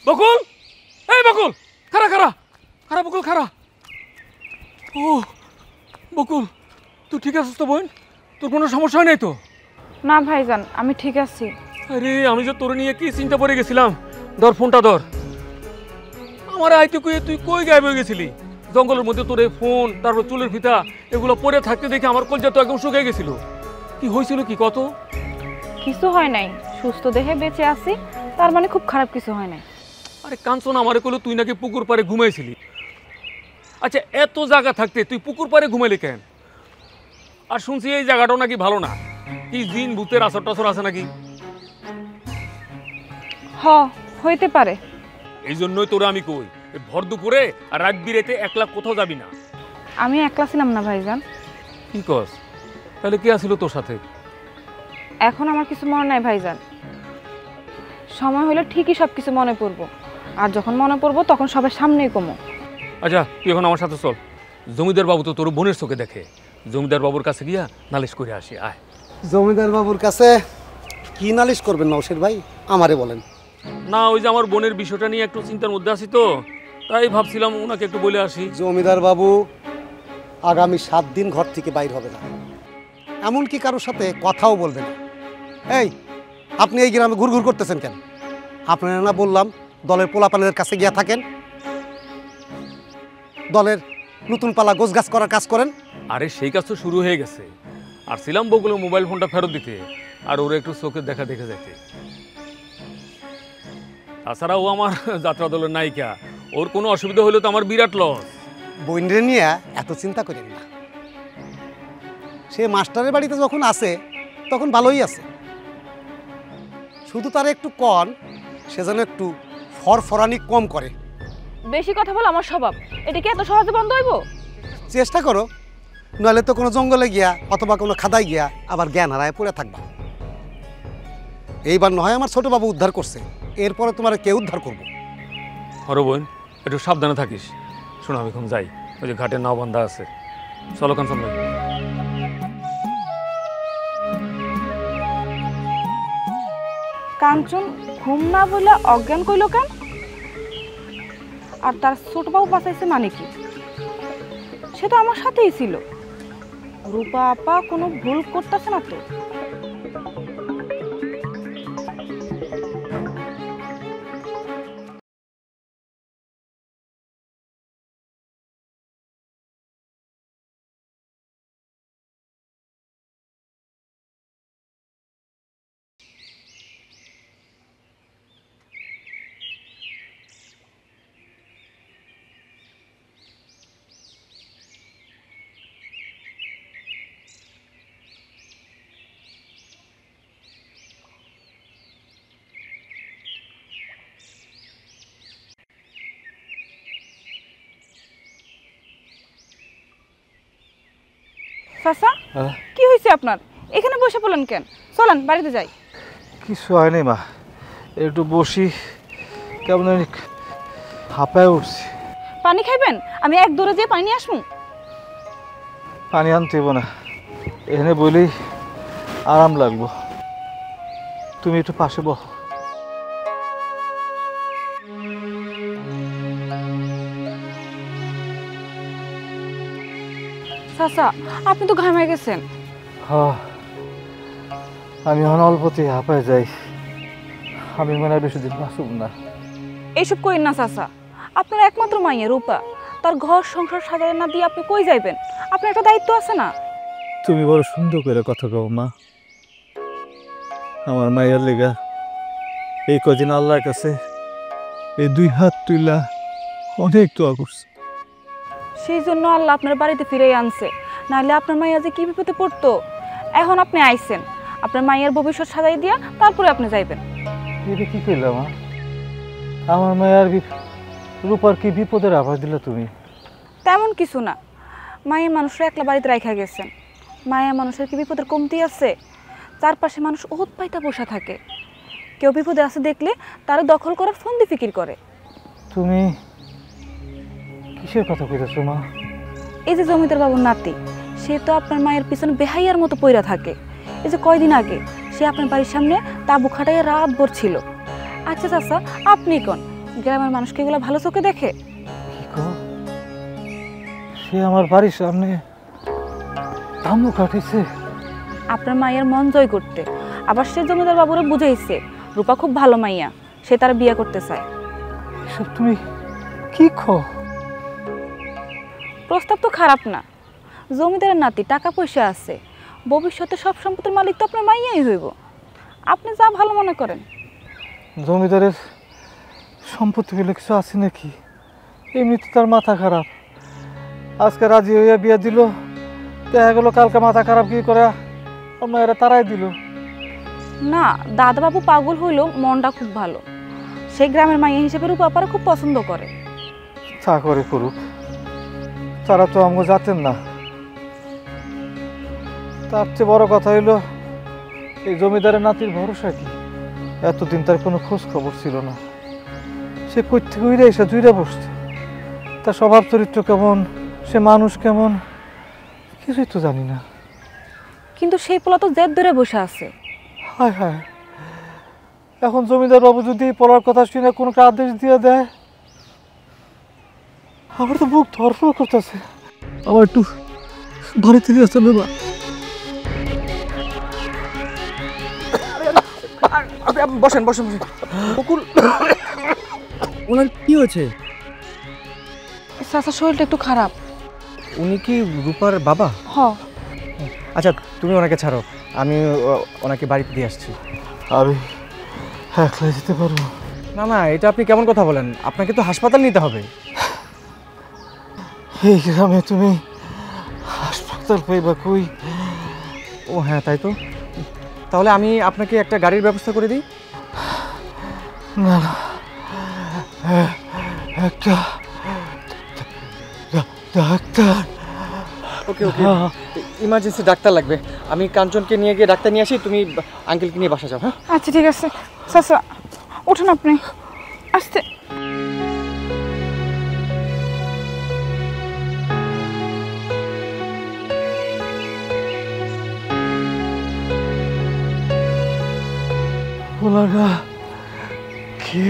বকুল, এই বকুল, খারা খারা খারা বকুল খারা। ও বকুল, তুই ঠিক আছিস তো বোন? তোর কোনো সমস্যা হয় নাই তো? না ভাইজান, আমি ঠিক আছি। আরে আমি যে তোর নিয়ে কি চিন্তা পড়ে গেছিলাম। ধর ফোনটা ধর। আমার আইতে কই তুই কই গায়েব হয়ে গেছিলি? জঙ্গলের মধ্যে তোর এই ফোন, তারপর চুলের ফিতা এগুলো পরে থাকতে দেখে আমার কলজা তো একদম শুকিয়ে গেছিল। কি হয়েছিল কি কত? কিছু হয় নাই, সুস্থ দেহে বেঁচে আছি, তার মানে খুব খারাপ কিছু হয় নাই। আরে কাঞ্চন, আমারে কইলো তুই নাকি পুকুর পাড়ে ঘুমাইছিলি। আচ্ছা, এত জায়গা থাকতে তুই পুকুর পাড়ে ঘুমাইলি কেন? আর শুনছি এই জায়গাটাও নাকি ভালো না, কি জিন ভূতের আসর টাসর আছে নাকি? হইতে পারে। এই জন্যই তোরা আমি কই, ভর দুপুরে আর রাত বিরেতে একলা কোথাও যাবি না। আমি একলা ছিলাম না ভাইজান। কি কস? তাহলে কি আসিল তোর সাথে? এখন আমার কিছু মনে নাই ভাইজান, সময় হলে ঠিকই সব কিছু মনে পড়বো, আর যখন মনে পড়বো তখন সবার সামনেই কমো। আচ্ছা, তুই এখন আমার সাথে চল। জমিদার বাবু তো তোর বোনের চোখে দেখে, জমিদার বাবুর কাছে গিয়া নালিশ করে আসি। আয়। জমিদার বাবুর কাছে কি নালিশ করবেন নওশীর ভাই, আমারে বলেন। না, ওই যে আমার বোনের বিষয়টা নিয়ে একটু চিন্তার মধ্যে আছি তো, তাই ভাবছিলাম ওনাকে একটু বলে আসি। জমিদার বাবু আগামী 7 দিন ঘর থেকে বাইর হবে না, এমনকি কারোর সাথে কথাও বলবে না। এই, আপনি এই গ্রামে ঘুরঘুর করতেছেন কেন? আপনারা না বললাম দলের পোলাপানের কাছে গিয়া থাকেন, দলের নতুন পালা গোছগাছ করার কাজ করেন। আরে সেই কাজ তো শুরু হয়ে গেছে, আর ছিলাম বগুলো মোবাইল ফোনটা ফেরত দিতে, আর ওরা একটু চোখের দেখা দেখে যেতে। তাছাড়া ও আমার যাত্রা দলের নায়িকা, ওর কোনো অসুবিধা হলে তো আমার বিরাট লস। বইনরে নিয়ে এত চিন্তা করেন না, সে মাস্টারের বাড়িতে যখন আসে তখন ভালোই আছে, শুধু তার একটু কন সে যেন একটু ফরফরানি কম করে। বেশি কথা বল আমার স্বভাব, এটা কি এত সহজে বন্ধ হইব? চেষ্টা করো, নইলে তো কোনো জঙ্গলে গিয়া অথবা কোনো খাদায় গিয়া আবার জ্ঞান হারায় পড়ে থাকবা। এইবার নয় আমার ছোট বাবু উদ্ধার করছে, এরপরে তোমার কে উদ্ধার করবো? হরো বোন, একটু সাবধানে থাকিস। শোনো, আমি এখন যাই, ওই যে ঘাটে নাও বান্ধা আছে। চলো কাঞ্চন ভাই। কাঞ্চন ঘুম না বলে অজ্ঞান কইল কেন? আর তার ছোট বাবু বাঁচাইছে মানে কি? সে তো আমার সাথেই ছিল। রূপা আপা কোনো ভুল করতেছে না তো? চাচা, কি হয়েছে আপনার? এখানে বসে পড়লেন কেন? চলেন বাড়িতে যাই। কিছু হয়নি মা, একটু বসি, কেমন হাঁপায় উঠছি। পানি খাইবেন? আমি এক দৌড়ে যেয়ে পানি নিয়ে আসবো। পানি আনতে না, এখানে বলেই আরাম লাগবো। তুমি একটু পাশে বহ। চাচা, আপনি তো ঘামে গেছেন। হ্যাঁ, আমি এখন অল্পতেই হাঁপায় যাই, আমি মনে হয় বেশি দিন বাঁচব না। এইসব কইন না চাচা, আপনার একমাত্র মাইয়া রূপা, তার ঘর সংসার সাজায় না দিয়ে আপনি কই যাইবেন? আপনার একটা দায়িত্ব আছে না? তুমি বড় সুন্দর করে কথা কও মা। আমার মায়ের লেগা এই কদিন আল্লাহর কাছে এই 2 হাত তুইলা অনেক দোয়া করছে। সেই জন্য আল্লাহ আপনার বাড়িতে ফিরে আনছে, নাহলে আপনার মাইয়া যে কি বিপদে পড়তো। এখন আপনি আইছেন, আপনার মাইয়ার ভবিষ্যৎ সাজাই দিয়া তারপরে আপনি যাইবেন। এটা কি করলাম মা? আমার মায়ের রূপার কি বিপদের আভাস দিলা তুমি? তেমন কিছু না, মায়ের মানুষরা একলা বাড়িতে রাখা গেছেন। মায়া মানুষের কি বিপদের কমতি আছে? চারপাশে মানুষ ওত পাইতা বসা থাকে, কেউ বিপদে আছে দেখলে তারা দখল করার ফন্দি ফিকির করে। তুমি কিসের কথা কইতাছো মা? এই যে জমিদার বাবুর নাতি, সে তো আপনার মায়ের পিছনে বেহাইয়ার মতো পইরা থাকে। এই যে কয়দিন আগে সে আপনার বাড়ির সামনে তাঁবু খাটাইয়া রাত ভর ছিল। আচ্ছা চাচা, আপনি কোন গ্রামের মানুষকে এগুলো ভালো চোখে দেখে? কি কও? সে আমার বাড়ির সামনে আমু কাটিছে। আপনার মায়ের মন জয় করতে আবার সে জমিদার বাবুরে বুঝাইছে রূপা খুব ভালো মাইয়া, সে তার বিয়ে করতে চায়। এসব তুমি কি কও? প্রস্তাব তো খারাপ না। জমিদারের নাতি, টাকা পয়সা আছে, ভবিষ্যতে সব সম্পত্তির মালিক তো আপনার মাইয়াই হইব। আপনি যা ভালো মনে করেন। জমিদারের সম্পত্তি বলে কিছু আছে নাকি? এমনিতে তার মাথা খারাপ। আজকে রাজি হইয়া বিয়া দিল, দেখা গেলো কালকে মাথা খারাপ কি করে আমার এরা তারাই দিল। না, দাদাবাবু পাগল হইল, মনটা খুব ভালো। সে গ্রামের মাইয়া হিসেবে রূপা আপারে খুব পছন্দ করে। তা করে করুক, তারা তো আমাকে জাতেন না। তার চেয়ে বড় কথা হইল এই জমিদারের নাতির ভরসা কি? এতদিন তার কোনো খোঁজ খবর ছিল না। সে কই থেকে উইরে এসে জুইরা বসছে। তার স্বভাব চরিত্র কেমন, সে মানুষ কেমন, কিছুই তো জানি না। কিন্তু সেই পোলা তো জেদ ধরে বসে আছে। হায় হায়, এখন জমিদার বাবু যদি পড়ার কথা শুনে কোনো একটা আদেশ দিয়ে দেয়, আমার তো বুক ধরফর করতেছে। আমার একটু বাড়িতে নিয়ে চলে বা। বসেন বসেন বসেন। বকুল, ওনার কি হয়েছে? চাচার শরীরটা একটু খারাপ। উনি কি রূপার বাবা? হ। আচ্ছা তুমি ওনাকে ছাড়ো, আমি ওনাকে বাড়িতে দিয়ে আসছি। আমি একলা যেতে পারবো? না না, এটা আপনি কেমন কথা বলেন? আপনাকে তো হাসপাতাল নিতে হবে। এই গ্রামে তুমি হাসপাতাল পাইবা কই? ও হ্যাঁ, তাই তো। তাহলে আমি আপনাকে একটা গাড়ির ব্যবস্থা করে দিই। না না, একটা ডাক্তার। ওকে ওকে, ইমার্জেন্সি ডাক্তার লাগবে। আমি কাঞ্চনকে নিয়ে গিয়ে ডাক্তার নিয়ে আসি, তুমি আঙ্কেলকে নিয়ে বাসা যাও। হ্যাঁ আচ্ছা ঠিক আছে। চাচা উঠুন আপনি, আস্তে। ওলাগা কে?